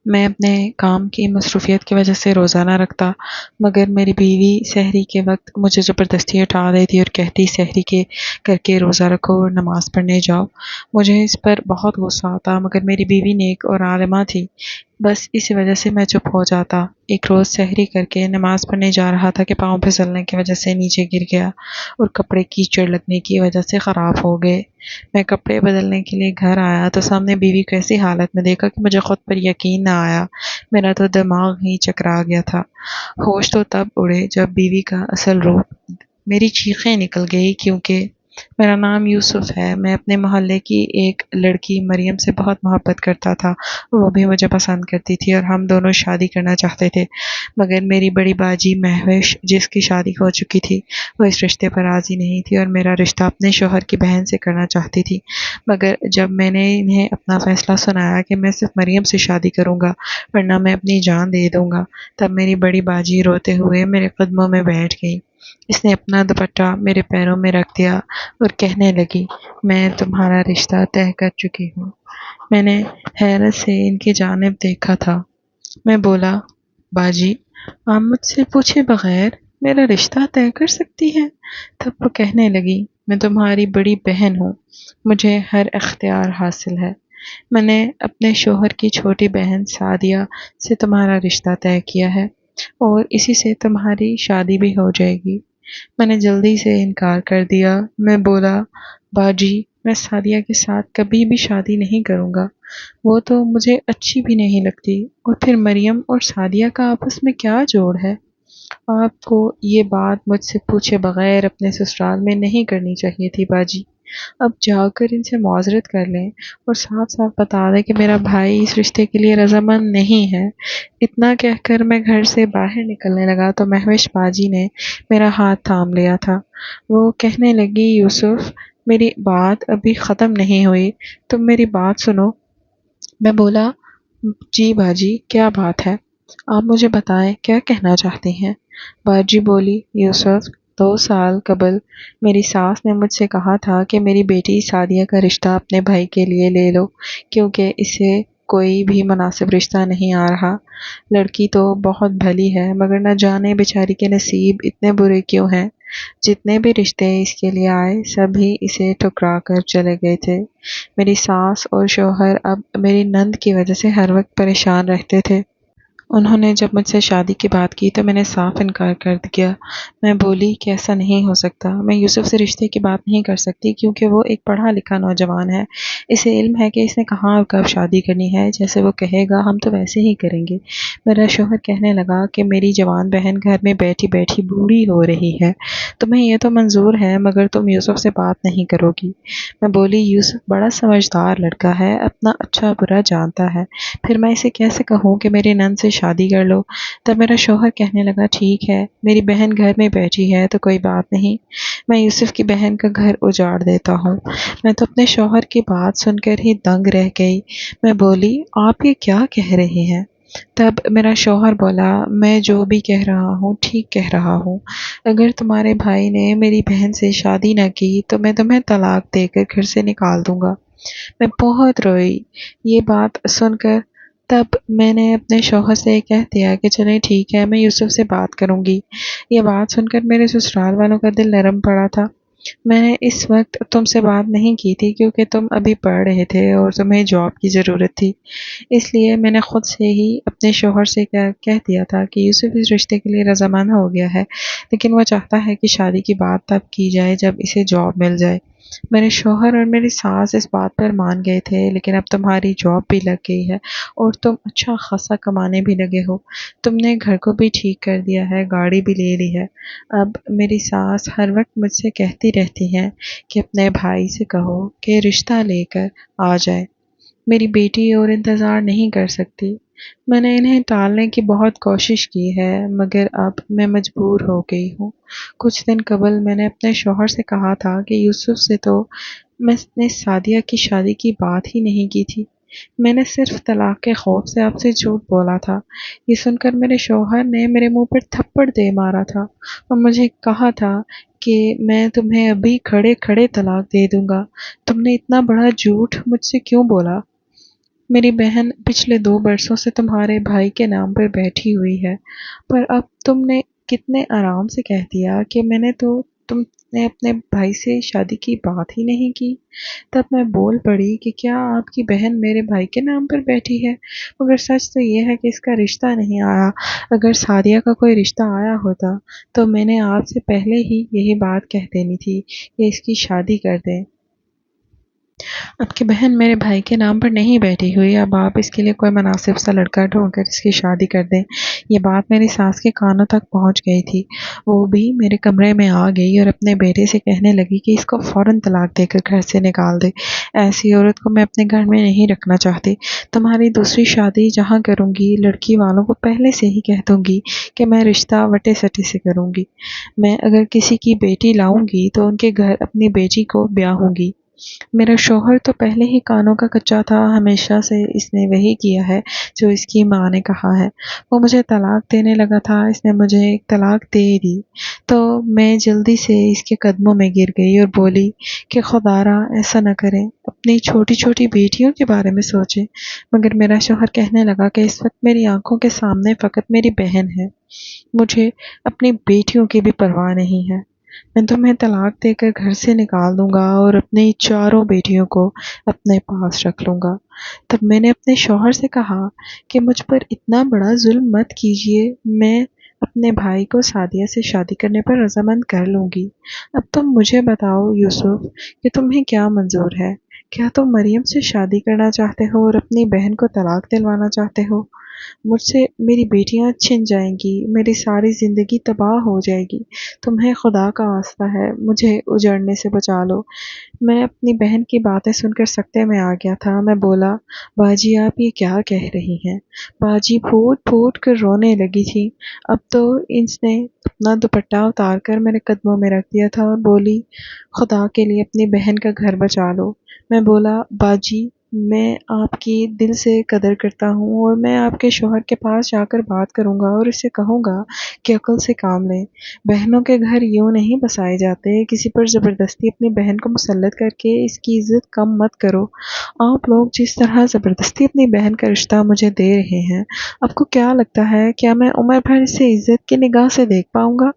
میں اپنے کام کی مصروفیت کی وجہ سے روزہ نہ رکھتا، مگر میری بیوی سحری کے وقت مجھے زبردستی اٹھا دیتی اور کہتی سحری کے کر کے روزہ رکھو اور نماز پڑھنے جاؤ۔ مجھے اس پر بہت غصہ آتا، مگر میری بیوی نیک اور عالمہ تھی، بس اسی وجہ سے میں چپ ہو جاتا۔ ایک روز سحری کر کے نماز پڑھنے جا رہا تھا کہ پاؤں پھسلنے کی وجہ سے نیچے گر گیا اور کپڑے کیچڑ لگنے کی وجہ سے خراب ہو گئے۔ میں کپڑے بدلنے کے لیے گھر آیا تو سامنے بیوی کو ایسی حالت میں دیکھا کہ مجھے خود پر یقین نہ آیا، میرا تو دماغ ہی چکرا گیا تھا۔ ہوش تو تب اڑے جب بیوی کا اصل روپ میری چیخیں نکل گئی، کیونکہ میرا نام یوسف ہے۔ میں اپنے محلے کی ایک لڑکی مریم سے بہت محبت کرتا تھا، وہ بھی مجھے پسند کرتی تھی اور ہم دونوں شادی کرنا چاہتے تھے، مگر میری بڑی باجی مہوش جس کی شادی ہو چکی تھی، وہ اس رشتے پر راضی نہیں تھی اور میرا رشتہ اپنے شوہر کی بہن سے کرنا چاہتی تھی۔ مگر جب میں نے انہیں اپنا فیصلہ سنایا کہ میں صرف مریم سے شادی کروں گا ورنہ میں اپنی جان دے دوں گا، تب میری بڑی باجی روتے ہوئے میرے قدموں میں بیٹھ گئی۔ اس نے اپنا دوپٹہ میرے پیروں میں رکھ دیا اور کہنے لگی، میں تمہارا رشتہ طے کر چکی ہوں۔ میں نے حیرت سے ان کی جانب دیکھا تھا۔ میں بولا، باجی، آپ مجھ سے پوچھے بغیر میرا رشتہ طے کر سکتی ہیں؟ تب وہ کہنے لگی، میں تمہاری بڑی بہن ہوں، مجھے ہر اختیار حاصل ہے۔ میں نے اپنے شوہر کی چھوٹی بہن سعدیہ سے تمہارا رشتہ طے کیا ہے اور اسی سے تمہاری شادی بھی ہو جائے گی۔ میں نے جلدی سے انکار کر دیا۔ میں بولا، باجی، میں سعدیہ کے ساتھ کبھی بھی شادی نہیں کروں گا، وہ تو مجھے اچھی بھی نہیں لگتی، اور پھر مریم اور سعدیہ کا آپس میں کیا جوڑ ہے؟ آپ کو یہ بات مجھ سے پوچھے بغیر اپنے سسرال میں نہیں کرنی چاہیے تھی باجی۔ اب جا کر ان سے معذرت کر لیں اور صاف صاف بتا دیں کہ میرا بھائی اس رشتے کے لیے رضامند نہیں ہے۔ اتنا کہہ کر میں گھر سے باہر نکلنے لگا تو مہوش باجی نے میرا ہاتھ تھام لیا تھا۔ وہ کہنے لگی، یوسف، میری بات ابھی ختم نہیں ہوئی، تم میری بات سنو۔ میں بولا، جی باجی، کیا بات ہے؟ آپ مجھے بتائیں، کیا کہنا چاہتی ہیں؟ باجی بولی، یوسف، 2 سال قبل میری ساس نے مجھ سے کہا تھا کہ میری بیٹی سعدیہ کا رشتہ اپنے بھائی کے لیے لے لو، کیونکہ اسے کوئی بھی مناسب رشتہ نہیں آ رہا۔ لڑکی تو بہت بھلی ہے، مگر نہ جانے بیچاری کے نصیب اتنے برے کیوں ہیں۔ جتنے بھی رشتے اس کے لیے آئے سبھی اسے ٹھکرا کر چلے گئے تھے۔ میری ساس اور شوہر اب میری نند کی وجہ سے ہر وقت پریشان رہتے تھے۔ انہوں نے جب مجھ سے شادی کی بات کی تو میں نے صاف انکار کر دیا۔ میں بولی کہ ایسا نہیں ہو سکتا، میں یوسف سے رشتے کی بات نہیں کر سکتی، کیونکہ وہ ایک پڑھا لکھا نوجوان ہے، اسے علم ہے کہ اس نے کہاں اور کب شادی کرنی ہے، جیسے وہ کہے گا ہم تو ویسے ہی کریں گے۔ میرا شوہر کہنے لگا کہ میری جوان بہن گھر میں بیٹھی بیٹھی بوڑھی ہو رہی ہے، تمہیں یہ تو منظور ہے، مگر تم یوسف سے بات نہیں کرو گی۔ میں بولی، یوسف بڑا سمجھدار لڑکا ہے، اپنا اچھا برا جانتا ہے، پھر میں اسے کیسے کہوں کہ میری نند سے شادی کر لو؟ تب میرا شوہر کہنے لگا، ٹھیک ہے، میری بہن گھر میں بیٹھی ہے تو کوئی بات نہیں، میں یوسف کی بہن کا گھر اجاڑ دیتا ہوں۔ میں تو اپنے شوہر کی بات سن کر ہی دنگ رہ گئی۔ میں بولی، آپ یہ کیا کہہ رہے ہیں؟ تب میرا شوہر بولا، میں جو بھی کہہ رہا ہوں ٹھیک کہہ رہا ہوں، اگر تمہارے بھائی نے میری بہن سے شادی نہ کی تو میں تمہیں طلاق دے کر گھر سے نکال دوں گا۔ میں بہت روئی یہ بات سن کر۔ تب میں نے اپنے شوہر سے کہہ دیا کہ چلیں ٹھیک ہے، میں یوسف سے بات کروں گی۔ یہ بات سن کر میرے سسرال والوں کا دل نرم پڑا تھا۔ میں نے اس وقت تم سے بات نہیں کی تھی کیونکہ تم ابھی پڑھ رہے تھے اور تمہیں جاب کی ضرورت تھی، اس لیے میں نے خود سے ہی اپنے شوہر سے کہہ دیا تھا کہ یوسف اس رشتے کے لیے رضامند ہو گیا ہے، لیکن وہ چاہتا ہے کہ شادی کی بات تب کی جائے جب اسے جاب مل جائے۔ میرے شوہر اور میری ساس اس بات پر مان گئے تھے، لیکن اب تمہاری جاب بھی لگ گئی ہے اور تم اچھا خاصا کمانے بھی لگے ہو، تم نے گھر کو بھی ٹھیک کر دیا ہے، گاڑی بھی لے لی ہے۔ اب میری ساس ہر وقت مجھ سے کہتی رہتی ہیں کہ اپنے بھائی سے کہو کہ رشتہ لے کر آ جائے، میری بیٹی اور انتظار نہیں کر سکتی۔ میں نے انہیں ٹالنے کی بہت کوشش کی ہے، مگر اب میں مجبور ہو گئی ہوں۔ کچھ دن قبل میں نے اپنے شوہر سے کہا تھا کہ یوسف سے تو میں نے سعدیہ کی شادی کی بات ہی نہیں کی تھی، میں نے صرف طلاق کے خوف سے آپ سے جھوٹ بولا تھا۔ یہ سن کر میرے شوہر نے میرے منہ پر تھپڑ دے مارا تھا اور مجھے کہا تھا کہ میں تمہیں ابھی کھڑے کھڑے طلاق دے دوں گا، تم نے اتنا بڑا جھوٹ مجھ سے کیوں بولا؟ میری بہن پچھلے 2 برسوں سے تمہارے بھائی کے نام پر بیٹھی ہوئی ہے، پر اب تم نے کتنے آرام سے کہہ دیا کہ تم نے اپنے بھائی سے شادی کی بات ہی نہیں کی۔ تب میں بول پڑی کہ کیا آپ کی بہن میرے بھائی کے نام پر بیٹھی ہے؟ مگر سچ تو یہ ہے کہ اس کا رشتہ نہیں آیا۔ اگر سعدیہ کا کوئی رشتہ آیا ہوتا تو میں نے آپ سے پہلے ہی یہی بات کہہ دینی تھی کہ اس کی شادی کر دیں۔ آپ کی بہن میرے بھائی کے نام پر نہیں بیٹھی ہوئی، اب آپ اس کے لیے کوئی مناسب سا لڑکا ڈھونڈ کر اس کی شادی کر دیں۔ یہ بات میری ساس کے کانوں تک پہنچ گئی تھی۔ وہ بھی میرے کمرے میں آ گئی اور اپنے بیٹے سے کہنے لگی کہ اس کو فوراً طلاق دے کر گھر سے نکال دے۔ ایسی عورت کو میں اپنے گھر میں نہیں رکھنا چاہتی۔ تمہاری دوسری شادی جہاں کروں گی، لڑکی والوں کو پہلے سے ہی کہہ دوں گی کہ میں رشتہ وٹے سٹے سے کروں گی۔ میں اگر کسی کی بیٹی لاؤں گی تو ان کے گھر اپنی بیٹی کو بیاہوں گی۔ میرا شوہر تو پہلے ہی کانوں کا کچا تھا، ہمیشہ سے اس نے وہی کیا ہے جو اس کی ماں نے کہا ہے۔ وہ مجھے طلاق دینے لگا تھا، اس نے مجھے ایک طلاق دے دی تو میں جلدی سے اس کے قدموں میں گر گئی اور بولی کہ خدا را ایسا نہ کرے، اپنی چھوٹی چھوٹی بیٹیوں کے بارے میں سوچے۔ مگر میرا شوہر کہنے لگا کہ اس وقت میری آنکھوں کے سامنے فقط میری بہن ہے، مجھے اپنی بیٹیوں کی بھی پرواہ نہیں ہے۔ میں تمہیں طلاق دے کر گھر سے نکال دوں گا اور اپنی چاروں بیٹیوں کو اپنے پاس رکھ لوں گا۔ تب میں نے اپنے شوہر سے کہا کہ مجھ پر اتنا بڑا ظلم مت کیجیے، میں اپنے بھائی کو سعدیہ سے شادی کرنے پر رضامند کر لوں گی۔ اب تم مجھے بتاؤ یوسف کہ تمہیں کیا منظور ہے؟ کیا تم مریم سے شادی کرنا چاہتے ہو اور اپنی بہن کو طلاق دلوانا چاہتے ہو؟ مجھ سے میری بیٹیاں چھن جائیں گی، میری ساری زندگی تباہ ہو جائے گی۔ تمہیں خدا کا واسطہ ہے، مجھے اجڑنے سے بچا لو۔ میں اپنی بہن کی باتیں سن کر سکتے میں آ گیا تھا۔ میں بولا، باجی آپ یہ کیا کہہ رہی ہیں؟ باجی پھوٹ پھوٹ کر رونے لگی تھی۔ اب تو اس نے اپنا دوپٹہ اتار کر میرے قدموں میں رکھ دیا تھا اور بولی، خدا کے لیے اپنی بہن کا گھر بچا لو۔ میں بولا، باجی میں آپ کی دل سے قدر کرتا ہوں اور میں آپ کے شوہر کے پاس جا کر بات کروں گا اور اسے کہوں گا کہ عقل سے کام لیں۔ بہنوں کے گھر یوں نہیں بسائے جاتے، کسی پر زبردستی اپنی بہن کو مسلط کر کے اس کی عزت کم مت کرو۔ آپ لوگ جس طرح زبردستی اپنی بہن کا رشتہ مجھے دے رہے ہیں، آپ کو کیا لگتا ہے کیا میں عمر بھر اسے عزت کی نگاہ سے دیکھ پاؤں گا؟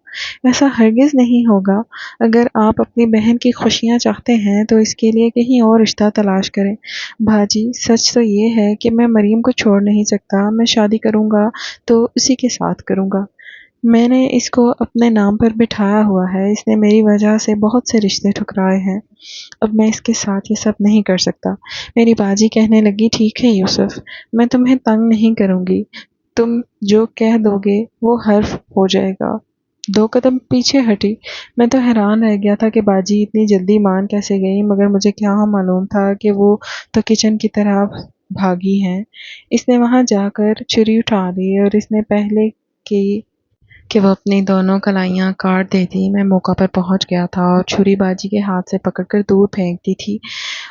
ایسا ہرگز نہیں ہوگا۔ اگر آپ اپنی بہن کی خوشیاں چاہتے ہیں تو اس کے لیے کہیں اور رشتہ تلاش کریں۔ باجی سچ تو یہ ہے کہ میں مریم کو چھوڑ نہیں سکتا، میں شادی کروں گا تو اسی کے ساتھ کروں گا۔ میں نے اس کو اپنے نام پر بٹھایا ہوا ہے، اس نے میری وجہ سے بہت سے رشتے ٹھکرائے ہیں، اب میں اس کے ساتھ یہ سب نہیں کر سکتا۔ میری باجی کہنے لگی، ٹھیک ہے یوسف، میں تمہیں تنگ نہیں کروں گی، تم جو کہہ دو گے وہ حرف ہو جائے گا۔ 2 قدم پیچھے ہٹی۔ میں تو حیران رہ گیا تھا کہ باجی اتنی جلدی مان کیسے گئی، مگر مجھے کیا معلوم تھا کہ وہ تو کچن کی طرف بھاگی ہیں۔ اس نے وہاں جا کر چھری اٹھا لی اور اس نے پہلے کی کہ وہ اپنی دونوں کلائیاں کاٹ دیتی۔ میں موقع پر پہنچ گیا تھا اور چھری باجی کے ہاتھ سے پکڑ کر دور پھینکتی تھی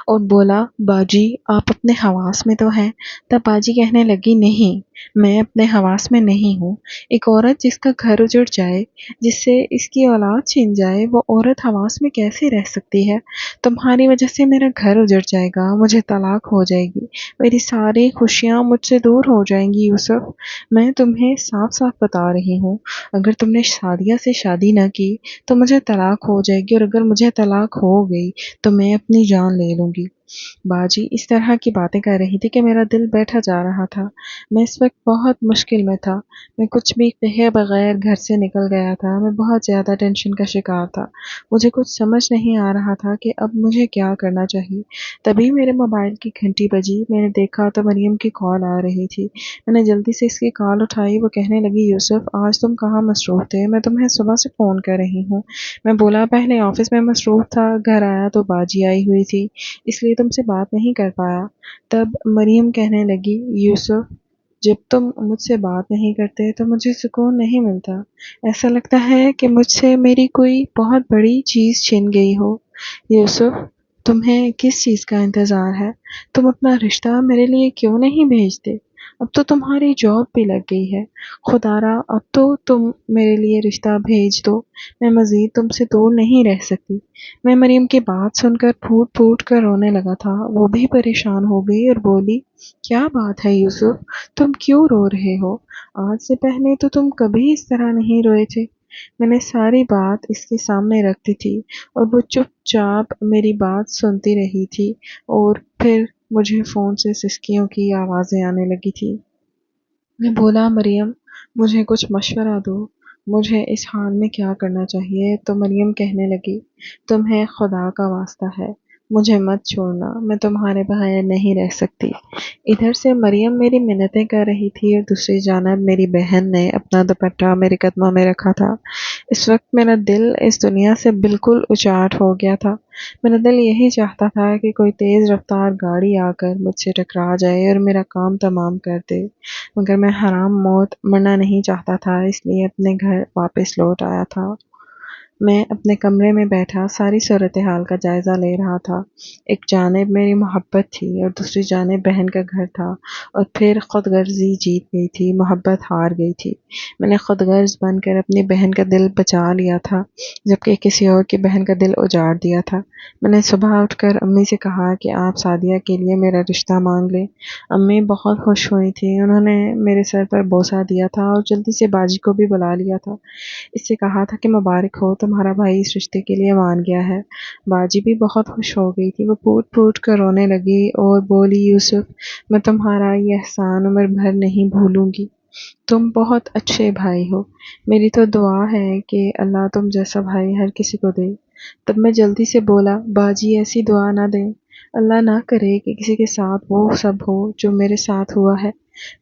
اور بولا، باجی آپ اپنے حواس میں تو ہیں؟ تب باجی کہنے لگی، نہیں میں اپنے حواس میں نہیں ہوں۔ ایک عورت جس کا گھر اجڑ جائے، جس سے اس کی اولاد چھن جائے، وہ عورت حواس میں کیسے رہ سکتی ہے؟ تمہاری وجہ سے میرا گھر اجڑ جائے گا، مجھے طلاق ہو جائے گی، میری ساری خوشیاں مجھ سے دور ہو جائیں گی۔ یوسف میں تمہیں صاف صاف بتا رہی ہوں، اگر تم نے سعدیہ سے شادی نہ کی تو مجھے طلاق ہو جائے گی، اور اگر مجھے طلاق ہو گئی تو میں اپنی جان لے لوں گی۔ باجی اس طرح کی باتیں کر رہی تھی کہ میرا دل بیٹھا جا رہا تھا۔ میں اس وقت بہت مشکل میں تھا، میں کچھ بھی کہے بغیر گھر سے نکل گیا تھا۔ میں بہت زیادہ ٹینشن کا شکار تھا، مجھے کچھ سمجھ نہیں آ رہا تھا کہ اب مجھے کیا کرنا چاہیے۔ تبھی میرے موبائل کی گھنٹی بجی، میں نے دیکھا تو مریم کی کال آ رہی تھی۔ میں نے جلدی سے اس کی کال اٹھائی۔ وہ کہنے لگی، یوسف آج تم کہاں مصروف تھے؟ میں تمہیں صبح سے فون کر رہی ہوں۔ میں بولا، پہلے آفس میں مصروف تھا، گھر آیا تو باجی آئی ہوئی تھی، اس لیے تم سے بات نہیں کر پایا۔ تب مریم کہنے لگی، یوسف جب تم مجھ سے بات نہیں کرتے تو مجھے سکون نہیں ملتا، ایسا لگتا ہے کہ مجھ سے میری کوئی بہت بڑی چیز چھن گئی ہو۔ یوسف تمہیں کس چیز کا انتظار ہے؟ تم اپنا رشتہ میرے لیے کیوں نہیں بھیجتے؟ اب تو تمہاری جاب بھی لگ گئی ہے، خدارا اب تو تم میرے لیے رشتہ بھیج دو، میں مزید تم سے دور نہیں رہ سکتی۔ میں مریم کی بات سن کر پھوٹ پھوٹ کر رونے لگا تھا۔ وہ بھی پریشان ہو گئی اور بولی، کیا بات ہے یوسف، تم کیوں رو رہے ہو؟ آج سے پہلے تو تم کبھی اس طرح نہیں روئے تھے۔ میں نے ساری بات اس کے سامنے رکھ دی تھی اور وہ چپ چاپ میری بات سنتی رہی تھی، اور پھر مجھے فون سے سسکیوں کی آوازیں آنے لگی تھی۔ میں بولا، مریم مجھے کچھ مشورہ دو، مجھے اس حال میں کیا کرنا چاہیے؟ تو مریم کہنے لگی، تمہیں خدا کا واسطہ ہے مجھے مت چھوڑنا، میں تمہارے بغیر نہیں رہ سکتی۔ ادھر سے مریم میری منتیں کر رہی تھی اور دوسری جانب میری بہن نے اپنا دوپٹہ میرے قدموں میں رکھا تھا۔ اس وقت میرا دل اس دنیا سے بالکل اچاٹ ہو گیا تھا۔ میرا دل یہی چاہتا تھا کہ کوئی تیز رفتار گاڑی آ کر مجھ سے ٹکرا جائے اور میرا کام تمام کر دے، مگر میں حرام موت مرنا نہیں چاہتا تھا، اس لیے اپنے گھر واپس لوٹ آیا تھا۔ میں اپنے کمرے میں بیٹھا ساری صورتحال کا جائزہ لے رہا تھا۔ ایک جانب میری محبت تھی اور دوسری جانب بہن کا گھر تھا، اور پھر خود غرضی جیت گئی تھی، محبت ہار گئی تھی۔ میں نے خود غرض بن کر اپنی بہن کا دل بچا لیا تھا، جبکہ کسی اور کی بہن کا دل اجاڑ دیا تھا۔ میں نے صبح اٹھ کر امی سے کہا کہ آپ سعدیہ کے لیے میرا رشتہ مانگ لیں۔ امی بہت خوش ہوئی تھیں، انہوں نے میرے سر پر بوسہ دیا تھا اور جلدی سے باجی کو بھی بلا لیا تھا۔ اس سے کہا تھا کہ مبارک ہو، تمہارا بھائی اس رشتے کے لیے مان گیا ہے۔ باجی بھی بہت خوش ہو گئی تھی، وہ پھوٹ پھوٹ کر رونے لگی اور بولی، یوسف میں تمہارا یہ احسان عمر بھر نہیں بھولوں گی، تم بہت اچھے بھائی ہو، میری تو دعا ہے کہ اللہ تم جیسا بھائی ہر کسی کو دے۔ تب میں جلدی سے بولا، باجی ایسی دعا نہ دیں، اللہ نہ کرے کہ کسی کے ساتھ وہ سب ہو جو میرے ساتھ ہوا ہے،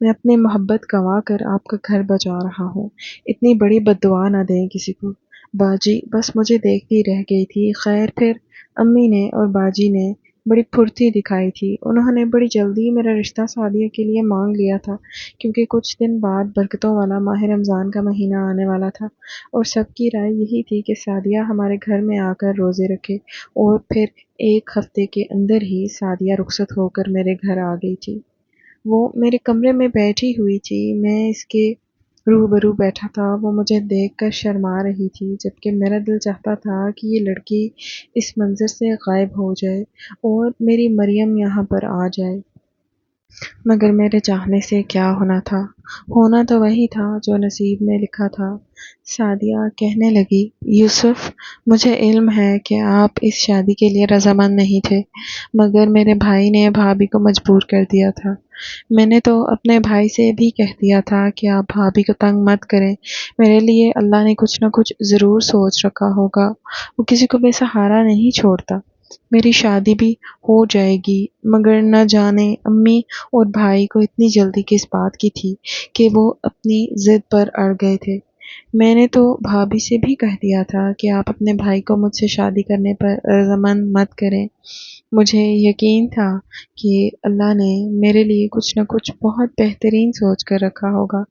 میں اپنی محبت گنوا کر آپ کا گھر بچا رہا ہوں، اتنی بڑی بد دعا نہ دیں کسی کو۔ باجی بس مجھے دیکھتی رہ گئی تھی۔ خیر پھر امی نے اور باجی نے بڑی پھرتی دکھائی تھی، انہوں نے بڑی جلدی میرا رشتہ سعدیہ کے لیے مانگ لیا تھا، کیونکہ کچھ دن بعد برکتوں والا ماہ رمضان کا مہینہ آنے والا تھا، اور سب کی رائے یہی تھی کہ سعدیہ ہمارے گھر میں آ کر روزے رکھے، اور پھر ایک ہفتے کے اندر ہی سعدیہ رخصت ہو کر میرے گھر آ گئی تھی۔ وہ میرے کمرے میں بیٹھی ہوئی تھی، میں اس کے روبرو بیٹھا تھا، وہ مجھے دیکھ کر شرما رہی تھی، جبکہ میرا دل چاہتا تھا کہ یہ لڑکی اس منظر سے غائب ہو جائے اور میری مریم یہاں پر آ جائے۔ مگر میرے چاہنے سے کیا ہونا تھا، ہونا تو وہی تھا جو نصیب میں لکھا تھا۔ سعدیہ کہنے لگی، یوسف مجھے علم ہے کہ آپ اس شادی کے لیے رضامند نہیں تھے، مگر میرے بھائی نے بھابھی کو مجبور کر دیا تھا۔ میں نے تو اپنے بھائی سے بھی کہہ دیا تھا کہ آپ بھابھی کو تنگ مت کریں، میرے لیے اللہ نے کچھ نہ کچھ ضرور سوچ رکھا ہوگا، وہ کسی کو بے سہارا نہیں چھوڑتا، میری شادی بھی ہو جائے گی۔ مگر نہ جانے امی اور بھائی کو اتنی جلدی کس بات کی تھی کہ وہ اپنی ضد پر اڑ گئے تھے۔ میں نے تو بھابھی سے بھی کہہ دیا تھا کہ آپ اپنے بھائی کو مجھ سے شادی کرنے پر رضامند مت کریں، مجھے یقین تھا کہ اللہ نے میرے لیے کچھ نہ کچھ بہت بہترین سوچ کر رکھا ہوگا۔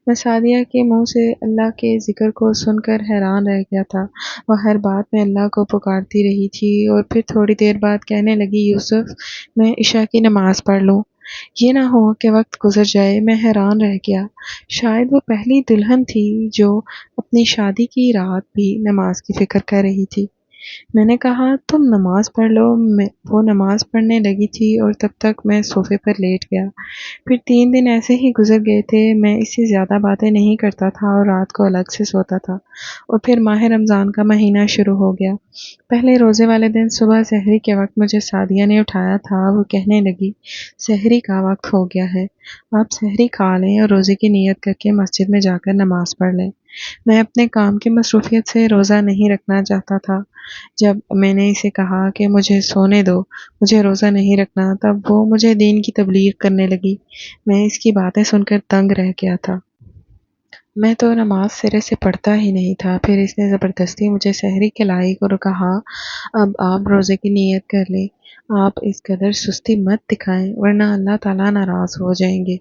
میں سعدیہ کے منہ سے اللہ کے ذکر کو سن کر حیران رہ گیا تھا، وہ ہر بات میں اللہ کو پکارتی رہی تھی، اور پھر تھوڑی دیر بعد کہنے لگی، یوسف میں عشاء کی نماز پڑھ لوں، یہ نہ ہو کہ وقت گزر جائے۔ میں حیران رہ گیا، شاید وہ پہلی دلہن تھی جو اپنی شادی کی رات بھی نماز کی فکر کر رہی تھی۔ میں نے کہا، تم نماز پڑھ لو۔ وہ نماز پڑھنے لگی تھی اور تب تک میں صوفے پر لیٹ گیا۔ پھر 3 دن ایسے ہی گزر گئے تھے، میں اس سے زیادہ باتیں نہیں کرتا تھا اور رات کو الگ سے سوتا تھا، اور پھر ماہ رمضان کا مہینہ شروع ہو گیا۔ پہلے روزے والے دن صبح سحری کے وقت مجھے سعدیہ نے اٹھایا تھا، وہ کہنے لگی، سحری کا وقت ہو گیا ہے، آپ سحری کھا لیں اور روزے کی نیت کر کے مسجد میں جا کر نماز پڑھ لیں۔ میں اپنے کام کی مصروفیت سے روزہ نہیں رکھنا چاہتا تھا۔ جب میں نے اسے کہا کہ مجھے سونے دو، مجھے روزہ نہیں رکھنا، تب وہ مجھے دین کی تبلیغ کرنے لگی۔ میں اس کی باتیں سن کر دنگ رہ گیا تھا۔ میں تو نماز سرے سے پڑھتا ہی نہیں تھا۔ پھر اس نے زبردستی مجھے سحری کھلائی اور کہا، اب آپ روزے کی نیت کر لیں، آپ اس قدر سستی مت دکھائیں ورنہ اللہ تعالیٰ ناراض ہو جائیں گے۔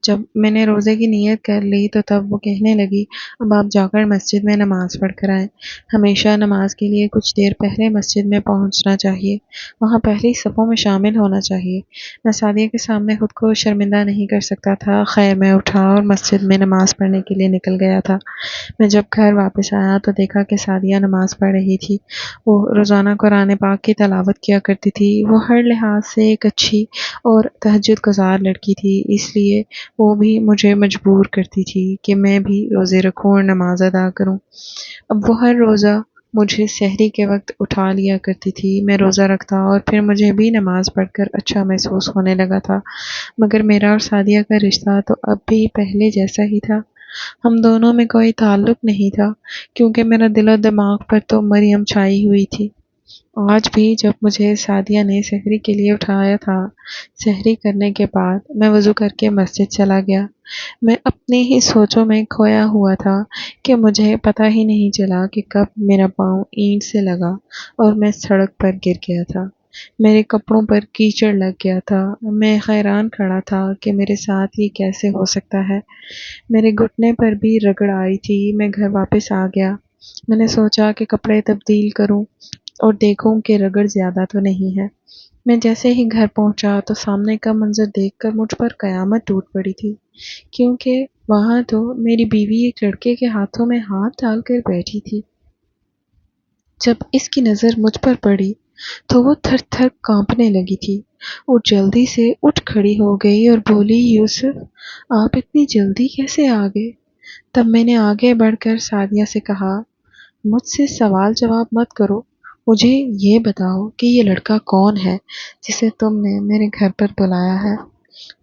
جب میں نے روزے کی نیت کر لی تو تب وہ کہنے لگی اب آپ جا کر مسجد میں نماز پڑھ کر آئیں، ہمیشہ نماز کے لیے کچھ دیر پہلے مسجد میں پہنچنا چاہیے، وہاں پہلی صفوں میں شامل ہونا چاہیے۔ میں سعدیہ کے سامنے خود کو شرمندہ نہیں کر سکتا تھا۔ خیر میں اٹھا اور مسجد میں نماز پڑھنے کے لیے نکل گیا تھا۔ میں جب گھر واپس آیا تو دیکھا کہ سعدیہ نماز پڑھ رہی تھی۔ وہ روزانہ قرآن پاک کی تلاوت کیا کرتی تھی۔ وہ ہر لحاظ سے ایک اچھی اور تہجد گزار لڑکی تھی، اس لیے وہ بھی مجھے مجبور کرتی تھی کہ میں بھی روزے رکھوں اور نماز ادا کروں۔ اب وہ ہر روزہ مجھے سحری کے وقت اٹھا لیا کرتی تھی۔ میں روزہ رکھتا اور پھر مجھے بھی نماز پڑھ کر اچھا محسوس ہونے لگا تھا، مگر میرا اور سعدیہ کا رشتہ تو اب بھی پہلے جیسا ہی تھا۔ ہم دونوں میں کوئی تعلق نہیں تھا، کیونکہ میرا دل و دماغ پر تو مریم چھائی ہوئی تھی۔ آج بھی جب مجھے سعدیہ نے سحری کے لیے اٹھایا تھا، سحری کرنے کے بعد میں وضو کر کے مسجد چلا گیا۔ میں اپنی ہی سوچوں میں کھویا ہوا تھا کہ مجھے پتہ ہی نہیں چلا کہ کب میرا پاؤں اینٹ سے لگا اور میں سڑک پر گر گیا تھا۔ میرے کپڑوں پر کیچڑ لگ گیا تھا۔ میں حیران کھڑا تھا کہ میرے ساتھ یہ کیسے ہو سکتا ہے۔ میرے گھٹنے پر بھی رگڑ آئی تھی۔ میں گھر واپس آ گیا۔ میں نے سوچا کہ کپڑے تبدیل کروں اور دیکھوں کہ رگڑ زیادہ تو نہیں ہے۔ میں جیسے ہی گھر پہنچا تو سامنے کا منظر دیکھ کر مجھ پر قیامت ٹوٹ پڑی تھی، کیونکہ وہاں تو میری بیوی ایک لڑکے کے ہاتھوں میں ہاتھ ڈال کر بیٹھی تھی۔ جب اس کی نظر مجھ پر پڑی تو وہ تھر تھر کانپنے لگی تھی اور جلدی سے اٹھ کھڑی ہو گئی اور بولی یوسف آپ اتنی جلدی کیسے آ گئے؟ تب میں نے آگے بڑھ کر سعدیہ سے کہا مجھ سے سوال جواب مت کرو، مجھے یہ بتاؤ کہ یہ لڑکا کون ہے جسے تم نے میرے گھر پر بلایا ہے؟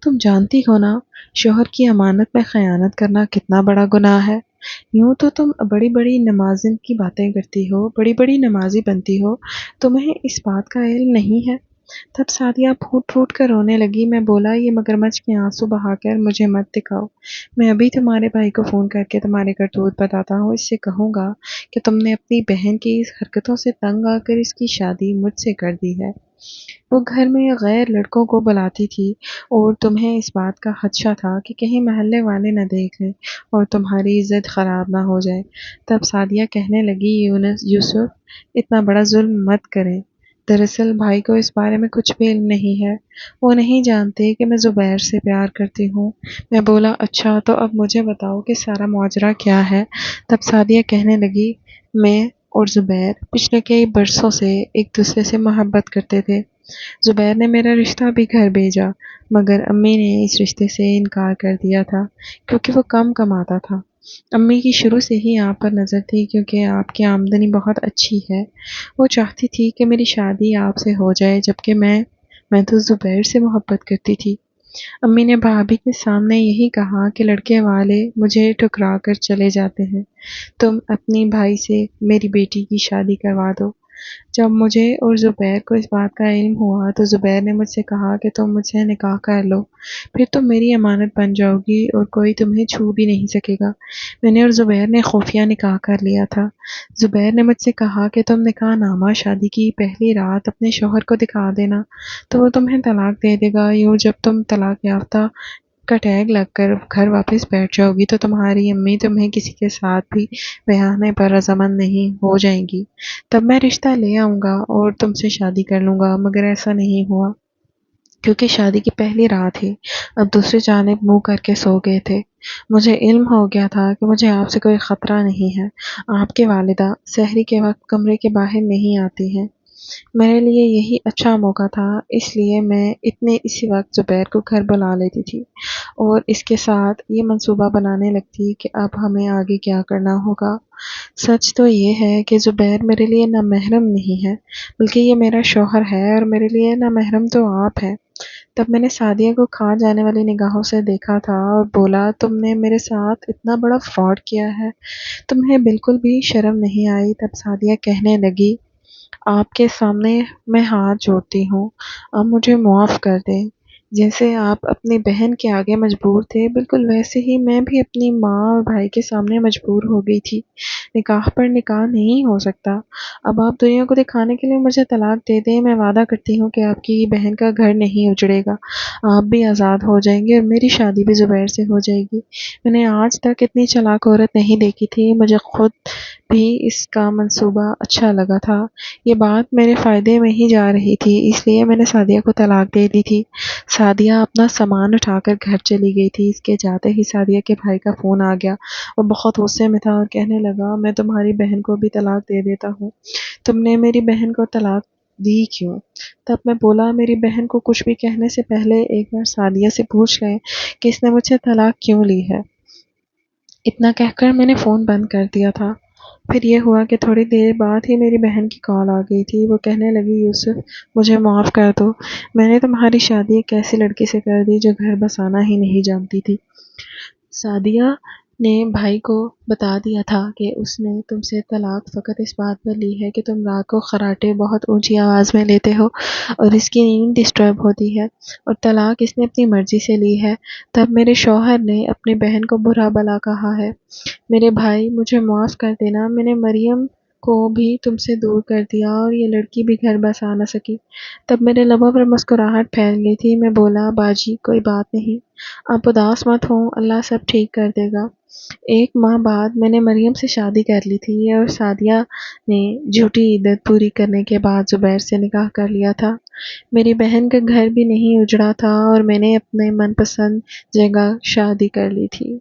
تم جانتی ہو نا شوہر کی امانت میں خیانت کرنا کتنا بڑا گناہ ہے۔ یوں تو تم بڑی بڑی نمازن کی باتیں کرتی ہو، بڑی بڑی نمازی بنتی ہو، تمہیں اس بات کا علم نہیں ہے؟ تب سعدیہ پھوٹ پھوٹ کر رونے لگی۔ میں بولا یہ مگرمچھ کے آنسو بہا کر مجھے مت دکھاؤ، میں ابھی تمہارے بھائی کو فون کر کے تمہارے کرتوت بتاتا ہوں، اس سے کہوں گا کہ تم نے اپنی بہن کی اس حرکتوں سے تنگ آ کر اس کی شادی مجھ سے کر دی ہے۔ وہ گھر میں غیر لڑکوں کو بلاتی تھی اور تمہیں اس بات کا خدشہ تھا کہ کہیں محلے والے نہ دیکھ لیں اور تمہاری عزت خراب نہ ہو جائے۔ تب سعدیہ کہنے لگی یوسف اتنا بڑا ظلم مت کریں، دراصل بھائی کو اس بارے میں کچھ بھی علم نہیں ہے، وہ نہیں جانتے کہ میں زبیر سے پیار کرتی ہوں۔ میں بولا اچھا تو اب مجھے بتاؤ کہ سارا ماجرا کیا ہے؟ تب سعدیہ کہنے لگی میں اور زبیر پچھلے کئی برسوں سے ایک دوسرے سے محبت کرتے تھے۔ زبیر نے میرا رشتہ بھی گھر بھیجا، مگر امی نے اس رشتے سے انکار کر دیا تھا کیونکہ وہ کم کماتا تھا۔ امی کی شروع سے ہی آپ پر نظر تھی کیونکہ آپ کی آمدنی بہت اچھی ہے۔ وہ چاہتی تھی کہ میری شادی آپ سے ہو جائے، جبکہ میں تو زبیر سے محبت کرتی تھی۔ امی نے بھابھی کے سامنے یہی کہا کہ لڑکے والے مجھے ٹھکرا کر چلے جاتے ہیں، تم اپنی بھائی سے میری بیٹی کی شادی کروا دو۔ جب مجھے اور زبیر کو اس بات کا علم ہوا تو زبیر نے مجھ سے کہا کہ تم مجھ سے نکاح کر لو، پھر تم میری امانت بن جاؤ گی اور کوئی تمہیں چھو بھی نہیں سکے گا۔ میں نے اور زبیر نے خفیہ نکاح کر لیا تھا۔ زبیر نے مجھ سے کہا کہ تم نکاح نامہ شادی کی پہلی رات اپنے شوہر کو دکھا دینا تو وہ تمہیں طلاق دے دے گا۔ یوں جب تم طلاق یافتہ کا ٹیگ لگ کر گھر واپس بیٹھ جاؤ گی تو تمہاری امی تمہیں کسی کے ساتھ بھی بیاہنے پر رضامند نہیں ہو جائیں گی، تب میں رشتہ لے آؤں گا اور تم سے شادی کر لوں گا۔ مگر ایسا نہیں ہوا، کیونکہ شادی کی پہلی رات ہی اب دوسری جانب منہ کر کے سو گئے تھے۔ مجھے علم ہو گیا تھا کہ مجھے آپ سے کوئی خطرہ نہیں ہے۔ آپ کی والدہ سحری کے وقت کمرے کے باہر نہیں آتی ہیں، میرے لیے یہی اچھا موقع تھا، اس لیے میں اسی وقت زبیر کو گھر بلا لیتی تھی اور اس کے ساتھ یہ منصوبہ بنانے لگتی کہ اب ہمیں آگے کیا کرنا ہوگا۔ سچ تو یہ ہے کہ زبیر میرے لیے نامحرم نہیں ہے، بلکہ یہ میرا شوہر ہے اور میرے لیے نامحرم تو آپ ہے۔ تب میں نے سعدیہ کو کھا جانے والی نگاہوں سے دیکھا تھا اور بولا تم نے میرے ساتھ اتنا بڑا فراڈ کیا ہے، تمہیں بالکل بھی شرم نہیں آئی؟ تب سعدیہ کہنے لگی آپ کے سامنے میں ہاتھ جوڑتی ہوں، اب مجھے معاف کر دیں، جیسے آپ اپنی بہن کے آگے مجبور تھے، بالکل ویسے ہی میں بھی اپنی ماں اور بھائی کے سامنے مجبور ہو گئی تھی۔ نکاح پر نکاح نہیں ہو سکتا۔ اب آپ دنیا کو دکھانے کے لیے مجھے طلاق دے دیں، میں وعدہ کرتی ہوں کہ آپ کی بہن کا گھر نہیں اجڑے گا، آپ بھی آزاد ہو جائیں گے اور میری شادی بھی زبیر سے ہو جائے گی۔ میں نے آج تک اتنی چلاک عورت نہیں دیکھی تھی، مجھے خود بھی اس کا منصوبہ اچھا لگا تھا۔ یہ بات میرے فائدے میں ہی جا رہی تھی، اس لیے میں نے سعدیہ کو طلاق دے دی تھی۔ سعدیہ اپنا سامان اٹھا کر گھر چلی گئی تھی۔ اس کے جاتے ہی سعدیہ کے بھائی کا فون آ گیا۔ وہ بہت غصے میں تھا اور کہنے لگا، میں تمہاری بہن کو بھی طلاق دے دیتا ہوں، تم نے میری بہن کو طلاق دی کیوں؟ تب میں بولا، میری بہن کو کچھ بھی کہنے سے پہلے ایک بار سعدیہ سے پوچھ لیں کہ اس نے مجھ سے طلاق کیوں لی ہے۔ اتنا کہہ کر میں نے فون بند کر دیا تھا۔ پھر یہ ہوا کہ تھوڑی دیر بعد ہی میری بہن کی کال آ گئی تھی۔ وہ کہنے لگی، یوسف مجھے معاف کر دو، میں نے تمہاری شادی ایک ایسی لڑکی سے کر دی جو گھر بسانا ہی نہیں جانتی تھی۔ سعدیہ نے بھائی کو بتا دیا تھا کہ اس نے تم سے طلاق فقط اس بات پر لی ہے کہ تم رات کو خراٹے بہت اونچی آواز میں لیتے ہو اور اس کی نیند ڈسٹرب ہوتی ہے، اور طلاق اس نے اپنی مرضی سے لی ہے۔ تب میرے شوہر نے اپنی بہن کو برا بھلا کہا ہے۔ میرے بھائی مجھے معاف کر دینا، میں نے مریم کو بھی تم سے دور کر دیا اور یہ لڑکی بھی گھر بسا نہ سکی۔ تب میرے لبوں پر مسکراہٹ پھیل گئی تھی۔ میں بولا، باجی کوئی بات نہیں، آپ اداس مت ہوں، اللہ سب ٹھیک کر دے گا۔ ایک ماہ بعد میں نے مریم سے شادی کر لی تھی اور سعدیہ نے جھوٹی عدت پوری کرنے کے بعد زبیر سے نکاح کر لیا تھا۔ میری بہن کا گھر بھی نہیں اجڑا تھا اور میں نے اپنے من پسند جگہ شادی کر لی تھی۔